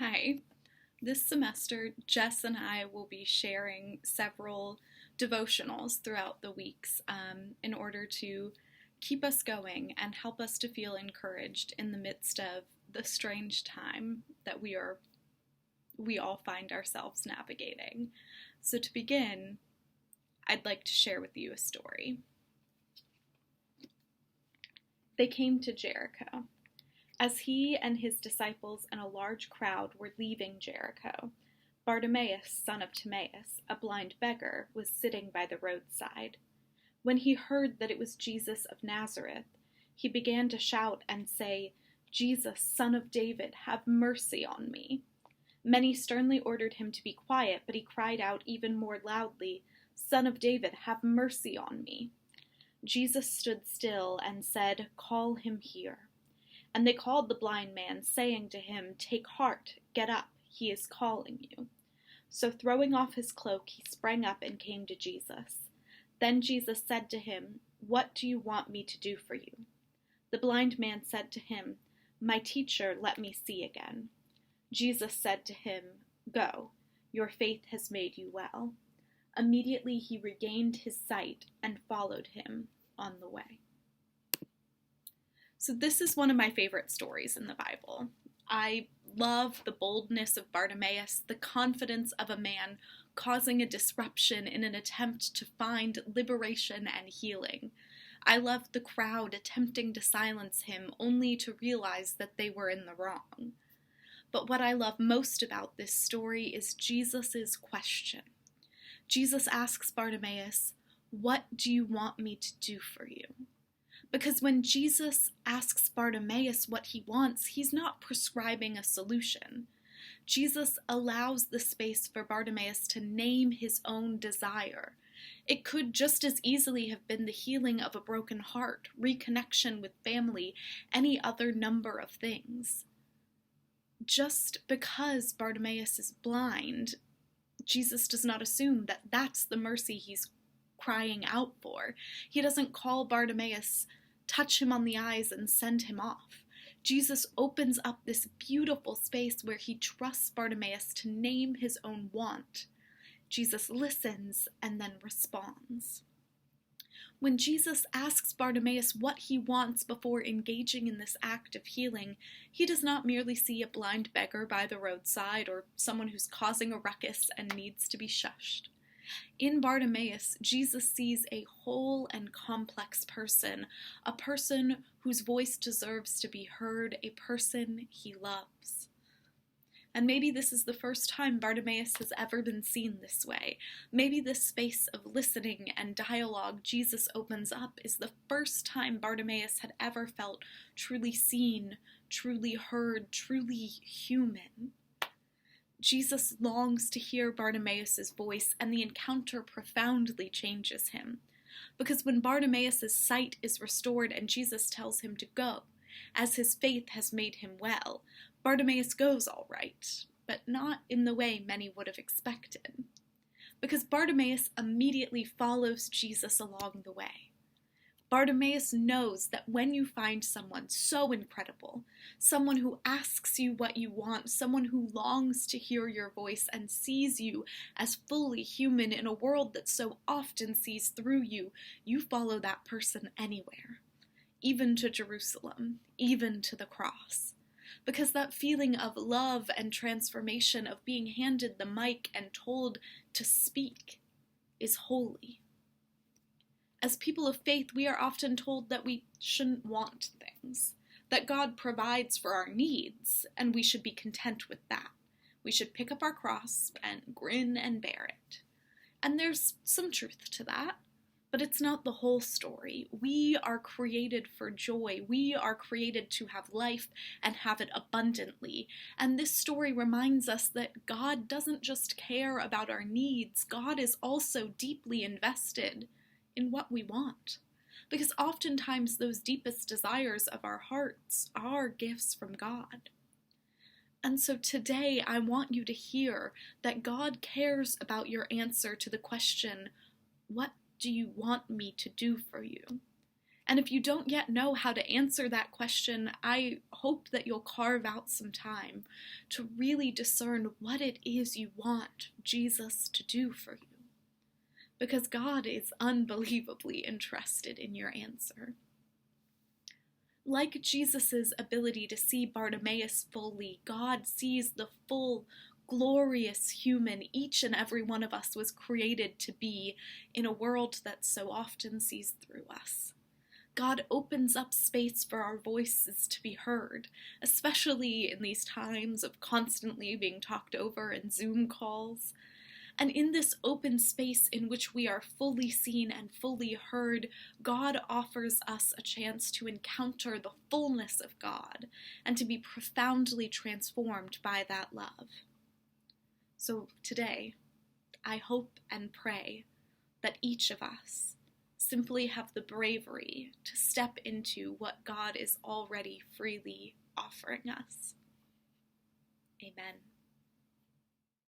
Hi. This semester, Jess and I will be sharing several devotionals throughout the weeks in order to keep us going and help us to feel encouraged in the midst of the strange time that we all find ourselves navigating. So to begin, I'd like to share with you a story. They came to Jericho. As he and his disciples and a large crowd were leaving Jericho, Bartimaeus, son of Timaeus, a blind beggar, was sitting by the roadside. When he heard that it was Jesus of Nazareth, he began to shout and say, "Jesus, son of David, have mercy on me." Many sternly ordered him to be quiet, but he cried out even more loudly, "Son of David, have mercy on me." Jesus stood still and said, "Call him here." And they called the blind man, saying to him, "Take heart, get up, he is calling you." So throwing off his cloak, he sprang up and came to Jesus. Then Jesus said to him, "What do you want me to do for you?" The blind man said to him, "My teacher, let me see again." Jesus said to him, "Go, your faith has made you well." Immediately he regained his sight and followed him on the way. So this is one of my favorite stories in the Bible. I love the boldness of Bartimaeus, the confidence of a man causing a disruption in an attempt to find liberation and healing. I love the crowd attempting to silence him only to realize that they were in the wrong. But what I love most about this story is Jesus' question. Jesus asks Bartimaeus, "What do you want me to do for you?" Because when Jesus asks Bartimaeus what he wants, he's not prescribing a solution. Jesus allows the space for Bartimaeus to name his own desire. It could just as easily have been the healing of a broken heart, reconnection with family, any other number of things. Just because Bartimaeus is blind, Jesus does not assume that that's the mercy he's crying out for. He doesn't call Bartimaeus, touch him on the eyes, and send him off. Jesus opens up this beautiful space where he trusts Bartimaeus to name his own want. Jesus listens and then responds. When Jesus asks Bartimaeus what he wants before engaging in this act of healing, he does not merely see a blind beggar by the roadside or someone who's causing a ruckus and needs to be shushed. In Bartimaeus, Jesus sees a whole and complex person, a person whose voice deserves to be heard, a person he loves. And maybe this is the first time Bartimaeus has ever been seen this way. Maybe this space of listening and dialogue Jesus opens up is the first time Bartimaeus had ever felt truly seen, truly heard, truly human. Jesus longs to hear Bartimaeus' voice, and the encounter profoundly changes him. Because when Bartimaeus' sight is restored and Jesus tells him to go, as his faith has made him well, Bartimaeus goes all right, but not in the way many would have expected. Because Bartimaeus immediately follows Jesus along the way. Bartimaeus knows that when you find someone so incredible, someone who asks you what you want, someone who longs to hear your voice and sees you as fully human in a world that so often sees through you, you follow that person anywhere, even to Jerusalem, even to the cross. Because that feeling of love and transformation, of being handed the mic and told to speak, is holy. As people of faith, we are often told that we shouldn't want things, that God provides for our needs, and we should be content with that. We should pick up our cross and grin and bear it. And there's some truth to that, but it's not the whole story. We are created for joy. We are created to have life and have it abundantly. And this story reminds us that God doesn't just care about our needs. God is also deeply invested in what we want. Because oftentimes those deepest desires of our hearts are gifts from God. And so today I want you to hear that God cares about your answer to the question, "What do you want me to do for you?" And if you don't yet know how to answer that question, I hope that you'll carve out some time to really discern what it is you want Jesus to do for you. Because God is unbelievably interested in your answer. Like Jesus' ability to see Bartimaeus fully, God sees the full, glorious human each and every one of us was created to be in a world that so often sees through us. God opens up space for our voices to be heard, especially in these times of constantly being talked over in Zoom calls. And in this open space in which we are fully seen and fully heard, God offers us a chance to encounter the fullness of God and to be profoundly transformed by that love. So today, I hope and pray that each of us simply have the bravery to step into what God is already freely offering us. Amen.